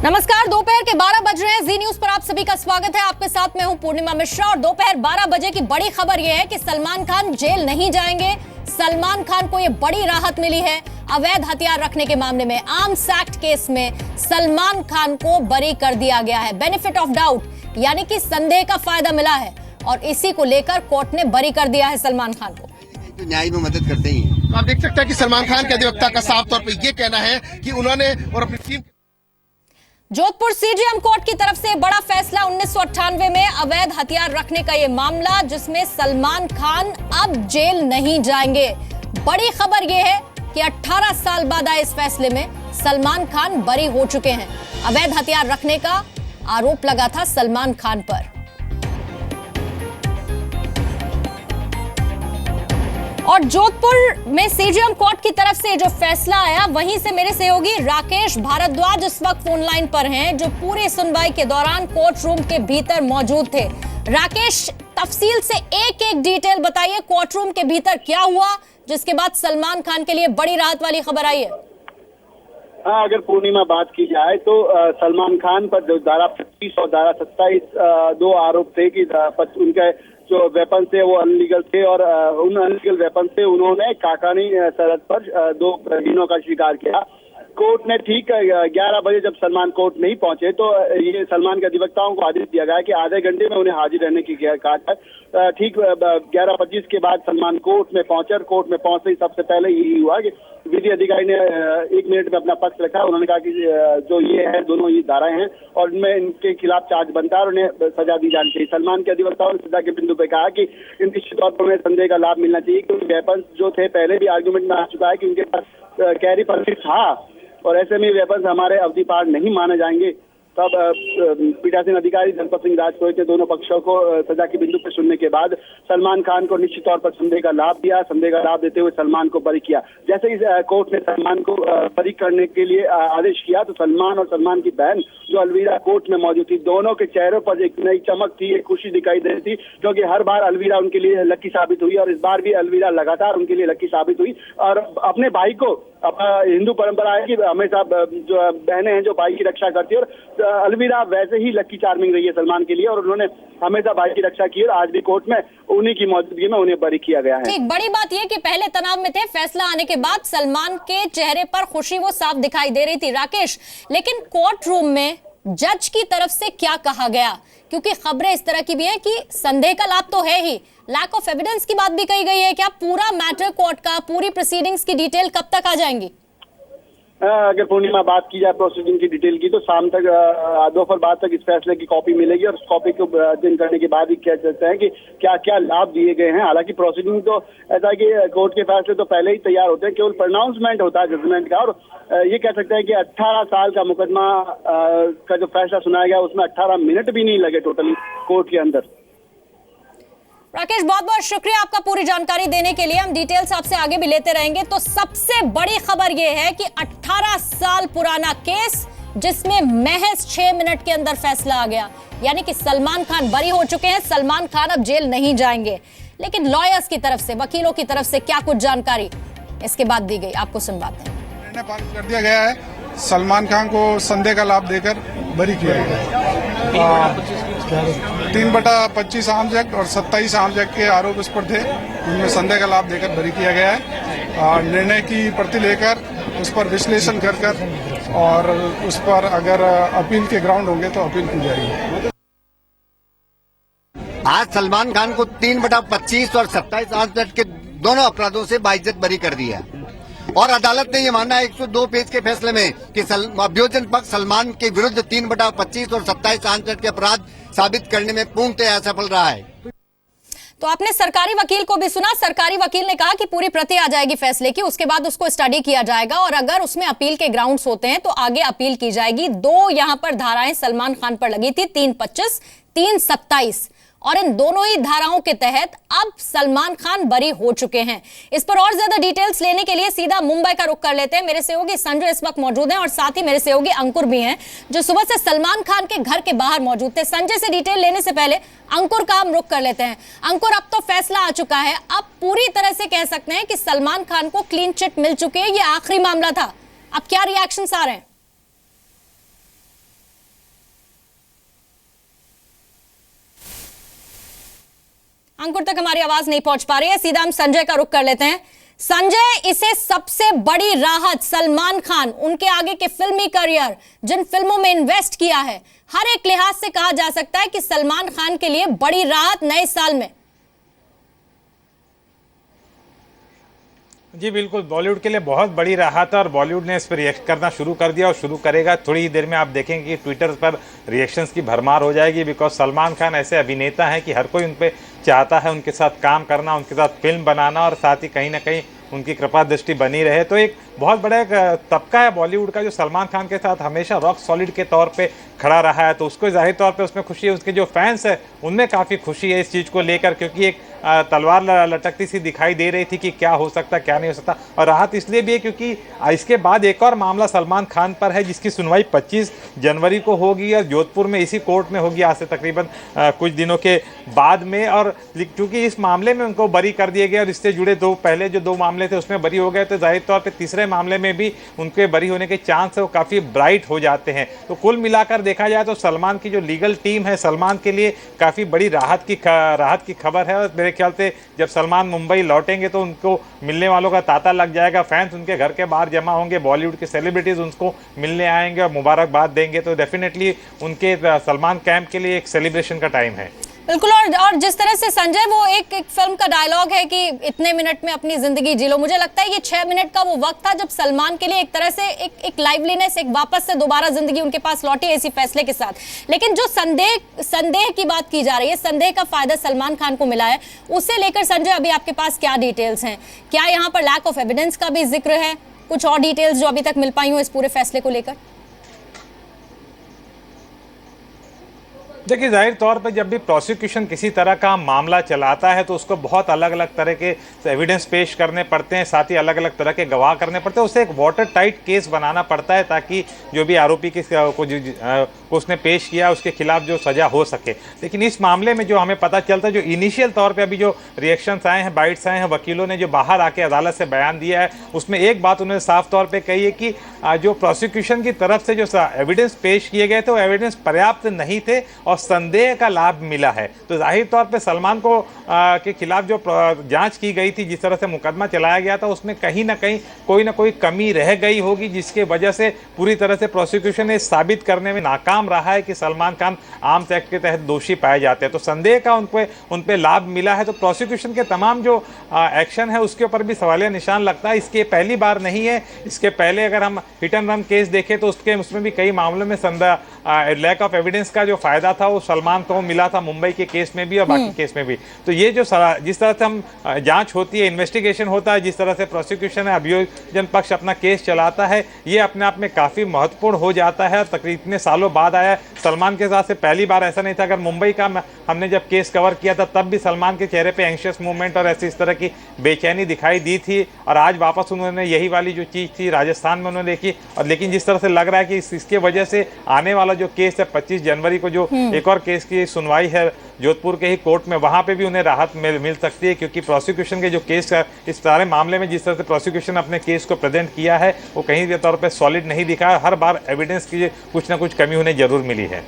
नमस्कार, दोपहर के 12 बज रहे हैं। जी न्यूज पर आप सभी का स्वागत है। आपके साथ मैं हूं पूर्णिमा मिश्रा और दोपहर 12 बजे की बड़ी खबर यह है कि सलमान खान जेल नहीं जाएंगे। सलमान खान को यह बड़ी राहत मिली है। अवैध हथियार रखने के मामले में आर्म्स एक्ट केस में सलमान खान को बरी कर दिया गया है। बेनिफिट ऑफ डाउट यानी कि संदेह का फायदा मिला है और इसी को लेकर कोर्ट ने बरी कर दिया है सलमान खान को। तो न्याय में मदद करते ही हैं। आप देख सकते हैं कि सलमान खान के अधिवक्ता का साफ तौर पर यह कहना है कि उन्होंने और अपनी टीम जोधपुर सीजेएम कोर्ट की तरफ से बड़ा फैसला। 1998 में अवैध हथियार रखने का यह मामला जिसमें सलमान खान अब जेल नहीं जाएंगे। बड़ी खबर यह है कि 18 साल बाद आए इस फैसले में सलमान खान बरी हो चुके हैं। अवैध हथियार रखने का आरोप लगा था सलमान खान पर। और जोधपुर में सीजेएम कोर्ट की तरफ से जो फैसला आया वहीं से मेरे सहयोगी राकेश भारद्वाज इस वक्त फोन लाइन पर हैं, जो पूरी सुनवाई के दौरान कोर्ट रूम के भीतर मौजूद थे। राकेश, तफसील से एक एक डिटेल बताइए, कोर्ट रूम के भीतर क्या हुआ जिसके बाद सलमान खान के लिए बड़ी राहत वाली खबर आई है। हाँ, अगर पूर्णिमा बात की जाए तो सलमान खान पर जो धारा 25 और धारा 27 दो आरोप थे कि उनके जो वेपन थे वो अनलीगल थे और उन अनलीगल वेपन से उन्होंने काकानी सरहद पर दो प्रवीणों का शिकार किया। कोर्ट ने ठीक 11 बजे जब सलमान कोर्ट नहीं पहुंचे तो ये सलमान के अधिवक्ताओं को आदेश दिया गया कि आधे घंटे में उन्हें हाजिर रहने की कहा था। ठीक 11:25 के बाद सलमान कोर्ट में पहुंचे और कोर्ट में पहुंचते ही सबसे पहले यही हुआ कि विधि अधिकारी ने 1 मिनट में अपना पक्ष रखा। उन्होंने कहा कि जो ये है दोनों ये धाराएं हैं और इनमें इनके खिलाफ चार्ज बनता है और उन्हें सजा दी जानी चाहिए। सलमान के अधिवक्ताओं ने सजा के बिंदु पे कहा कि निश्चित तौर पर उन्हें संदेह का लाभ मिलना चाहिए क्योंकि वेपन जो थे पहले भी आर्गुमेंट में आ चुका है कि उनके पास कैरी परमिट था और ऐसे में वेपन्स हमारे अवधि पार नहीं माने जाएंगे। तब पीठासीन अधिकारी धनपत सिंह राजपुरोहित ने दोनों पक्षों को सजा के बिंदु पर सुनने के बाद सलमान खान को निश्चित तौर पर संदेह का लाभ दिया। संदेह का लाभ देते हुए सलमान को बरी किया। जैसे ही कोर्ट ने सलमान को बरी करने के लिए आदेश किया तो सलमान और सलमान की बहन जो अलवीरा कोर्ट में मौजूद थी, दोनों के चेहरों पर एक नई चमक थी, एक खुशी दिखाई दे रही थी क्योंकि हर बार अलवीरा उनके लिए लकी साबित हुई और इस बार भी अलवीरा लगातार उनके लिए लकी साबित हुई। और अपने भाई को, हिंदू परंपरा है कि हमेशा जो बहनें हैं जो भाई की रक्षा करती है और अलवीरा वैसे ही लकी चार्मिंग रही है सलमान के लिए और उन्होंने हमेशा भाई की रक्षा की और आज भी कोर्ट में उन्हीं की मौजूदगी में उन्हें बरी किया गया है। ठीक, बड़ी बात यह कि पहले तनाव में थे, फैसला आने के बाद सलमान के चेहरे पर खुशी वो साफ दिखाई दे रही थी। राकेश, लेकिन कोर्ट रूम में जज की तरफ से क्या कहा गया, क्योंकि खबरें इस तरह की भी है कि संदेह का लाभ तो है ही, लैक ऑफ एविडेंस की बात भी कही गई है। क्या पूरा मैटर कोर्ट का, पूरी प्रोसीडिंग्स की डिटेल कब तक आ जाएंगी? अगर पूर्णिमा बात की जाए प्रोसीडिंग की डिटेल की तो शाम तक दोपहर बाद तक इस फैसले की कॉपी मिलेगी और उस कॉपी को अध्ययन करने के बाद ही कह सकते हैं कि क्या क्या लाभ दिए गए हैं। हालांकि प्रोसीडिंग तो ऐसा है कि कोर्ट के फैसले तो पहले ही तैयार होते हैं, केवल प्रोनाउंसमेंट होता है जजमेंट का। और ये कह सकते हैं कि 18 साल का मुकदमा का जो फैसला सुनाया गया उसमें 18 मिनट भी नहीं लगे टोटली कोर्ट के अंदर। राकेश, बहुत बहुत शुक्रिया आपका पूरी जानकारी देने के लिए। हम डिटेल्स आपसे आगे भी लेते रहेंगे। तो सबसे बड़ी खबर यह है कि 18 साल पुराना केस जिसमें महज 6 मिनट के अंदर फैसला आ गया, यानी कि सलमान खान बरी हो चुके हैं। सलमान खान अब जेल नहीं जाएंगे, लेकिन लॉयर्स की तरफ से, वकीलों की तरफ से क्या कुछ जानकारी इसके बाद दी गई, आपको सुनवाते हैं। निर्णय पारित कर दिया गया है, सलमान खान को संदेह का लाभ देकर बरी किया गया। 3/25 आर्म्स एक्ट और 27 आर्म्स एक्ट के आरोप इस पर थे, उनमें संदेह का लाभ देकर बरी किया गया है। निर्णय की प्रति लेकर उस पर विश्लेषण कर और उस पर अगर अपील के ग्राउंड होंगे तो अपील की जाएगी। आज सलमान खान को 3/25 और 27 आर्म्स एक्ट के दोनों अपराधों से बाइज्जत बरी कर दिया और अदालत ने ये माना 102 पेज के फैसले में कि अभियोजन पक्ष सलमान के विरुद्ध 3/25 और 27 आर्म्स एक्ट के अपराध साबित करने में पूर्णतः असफल रहा है। तो आपने सरकारी वकील को भी सुना। सरकारी वकील ने कहा कि पूरी प्रति आ जाएगी फैसले की, उसके बाद उसको स्टडी किया जाएगा और अगर उसमें अपील के ग्राउंड्स होते हैं तो आगे अपील की जाएगी। 2 यहां पर धाराएं सलमान खान पर लगी थी, 3/25, 3/27, और इन दोनों ही धाराओं के तहत अब सलमान खान बरी हो चुके हैं। इस पर और ज्यादा डिटेल्स लेने के लिए सीधा मुंबई का रुख कर लेते हैं। मेरे सहयोगी संजय इस वक्त मौजूद हैं और साथ ही मेरे सहयोगी अंकुर भी हैं, जो सुबह से सलमान खान के घर के बाहर मौजूद थे। संजय से डिटेल लेने से पहले अंकुर का हम रुख कर लेते हैं। अंकुर, अब तो फैसला आ चुका है, अब पूरी तरह से कह सकते हैं कि सलमान खान को क्लीन चिट मिल चुकी है, ये आखिरी मामला था। अब क्या रिएक्शंस आ रहे हैं? अंकुर तक हमारी आवाज नहीं पहुंच पा रही है, सीधा हम संजय का रुख कर लेते हैं। संजय, इसे सबसे बड़ी राहत सलमान खान, उनके आगे के फिल्मी करियर, जिन फिल्मों में इन्वेस्ट किया है, हर एक लिहाज से कहा जा सकता है कि सलमान खान के लिए बड़ी राहत नए साल में। जी बिल्कुल, बॉलीवुड के लिए बहुत बड़ी राहत है और बॉलीवुड ने इस पर रिएक्ट करना शुरू कर दिया और शुरू करेगा। थोड़ी ही देर में आप देखेंगे कि ट्विटर पर रिएक्शंस की भरमार हो जाएगी, बिकॉज सलमान खान ऐसे अभिनेता हैं कि हर कोई उन पे चाहता है उनके साथ काम करना, उनके साथ फिल्म बनाना और साथ ही कहीं ना कहीं उनकी कृपा दृष्टि बनी रहे। तो एक बहुत बड़ा एक तबका है बॉलीवुड का जो सलमान खान के साथ हमेशा रॉक सॉलिड के तौर पे खड़ा रहा है, तो उसको जाहिर तौर पे उसमें खुशी है। उसके जो फैंस है उनमें काफ़ी खुशी है इस चीज़ को लेकर, क्योंकि एक तलवार लटकती सी दिखाई दे रही थी कि क्या हो सकता क्या नहीं हो सकता। और राहत इसलिए भी है क्योंकि इसके बाद एक और मामला सलमान खान पर है जिसकी सुनवाई 25 जनवरी को होगी और जोधपुर में इसी कोर्ट में होगी आज से तकरीबन कुछ दिनों के बाद में। और क्योंकि इस मामले में उनको बरी कर दिए गए और इससे जुड़े पहले जो 2 मामले थे उसमें बरी हो गए, तो जाहिर तौर पर तीसरे मामले में भी उनके बरी होने के चांस है वो काफ़ी ब्राइट हो जाते हैं। तो कुल मिलाकर देखा जाए तो सलमान की जो लीगल टीम है सलमान के लिए काफ़ी बड़ी राहत की खबर है। और मेरे ख्याल से जब सलमान मुंबई लौटेंगे तो उनको मिलने वालों का तांता लग जाएगा, फैंस उनके घर के बाहर जमा होंगे, बॉलीवुड के सेलिब्रिटीज उनको मिलने आएंगे और मुबारकबाद देंगे। तो डेफिनेटली उनके सलमान कैंप के लिए एक सेलिब्रेशन का टाइम है। बिल्कुल। और जिस तरह से संजय वो एक फिल्म का डायलॉग है कि इतने मिनट में अपनी जिंदगी जी लो, मुझे लगता है ये 6 मिनट का वो वक्त था जब सलमान के लिए एक तरह से एक लाइवलीनेस, एक वापस से दोबारा जिंदगी उनके पास लौटी इसी फैसले के साथ। लेकिन जो संदेह की बात की जा रही है, संदेह का फायदा सलमान खान को मिला है, उसे लेकर संजय अभी आपके पास क्या डिटेल्स हैं? क्या यहाँ पर लैक ऑफ एविडेंस का भी जिक्र है? कुछ और डिटेल्स जो अभी तक मिल पाई हो इस पूरे फैसले को लेकर? देखिए, जाहिर तौर पर जब भी प्रोसिक्यूशन किसी तरह का मामला चलाता है तो उसको बहुत अलग अलग तरह के एविडेंस पेश करने पड़ते हैं, साथ ही अलग अलग तरह के गवाह करने पड़ते हैं। उसे एक वाटर टाइट केस बनाना पड़ता है ताकि जो भी आरोपी को उसने पेश किया उसके खिलाफ जो सजा हो सके। लेकिन इस मामले में जो हमें पता चलता है, जो इनिशियल तौर पर अभी जो रिएक्शंस आए हैं, बाइट्स आए हैं, वकीलों ने जो बाहर आके अदालत से बयान दिया है, उसमें एक बात उन्होंने साफ तौर पर कही है कि जो प्रोसिक्यूशन की तरफ से जो एविडेंस पेश किए गए थे वो एविडेंस पर्याप्त नहीं थे और संदेह का लाभ मिला है। तो जाहिर तौर पे सलमान को के खिलाफ जो जांच की गई थी, जिस तरह से मुकदमा चलाया गया था, उसमें कहीं ना कहीं कोई ना कोई कमी रह गई होगी, जिसके वजह से पूरी तरह से प्रोसिक्यूशन ने साबित करने में नाकाम रहा है कि सलमान खान आर्म्स एक्ट के तहत दोषी पाए जाते हैं। तो संदेह का उन पे लाभ मिला है। तो प्रोसिक्यूशन के तमाम जो एक्शन है उसके ऊपर भी सवालिया निशान लगता है। इसके पहली बार नहीं है, इसके पहले अगर हम हिट एंड रन केस देखें तो उसमें भी कई मामलों में लैक ऑफ एविडेंस का जो फायदा था वो सलमान को मिला था, मुंबई के केस में भी और बाकी केस में भी। तो ये जो जिस तरह से हम जांच होती है, इन्वेस्टिगेशन होता है, जिस तरह से प्रोसिक्यूशन है, अभियोजन पक्ष अपना केस चलाता है, ये अपने आप में काफ़ी महत्वपूर्ण हो जाता है। तकरीबन इतने सालों बाद आया सलमान के साथ से पहली बार ऐसा नहीं था। अगर मुंबई का हमने जब केस कवर किया था तब भी सलमान के चेहरे पे एंशियस मूवमेंट और ऐसी इस तरह की बेचैनी दिखाई दी थी, और आज वापस उन्होंने यही वाली जो चीज़ थी राजस्थान में उन्होंने देखी। और लेकिन जिस तरह से लग रहा है कि इसके वजह से आने वाला जो केस है 25 जनवरी को जो एक और केस की सुनवाई है जोधपुर के ही कोर्ट में, वहां पे भी उन्हें राहत मिल सकती है, क्योंकि प्रोसिक्यूशन के जो केस है इस सारे मामले में जिस तरह से प्रोसिक्यूशन अपने केस को प्रेजेंट किया है वो कहीं भी तौर पे सॉलिड नहीं दिखा है। हर बार एविडेंस की कुछ ना कुछ कमी उन्हें जरूर मिली है।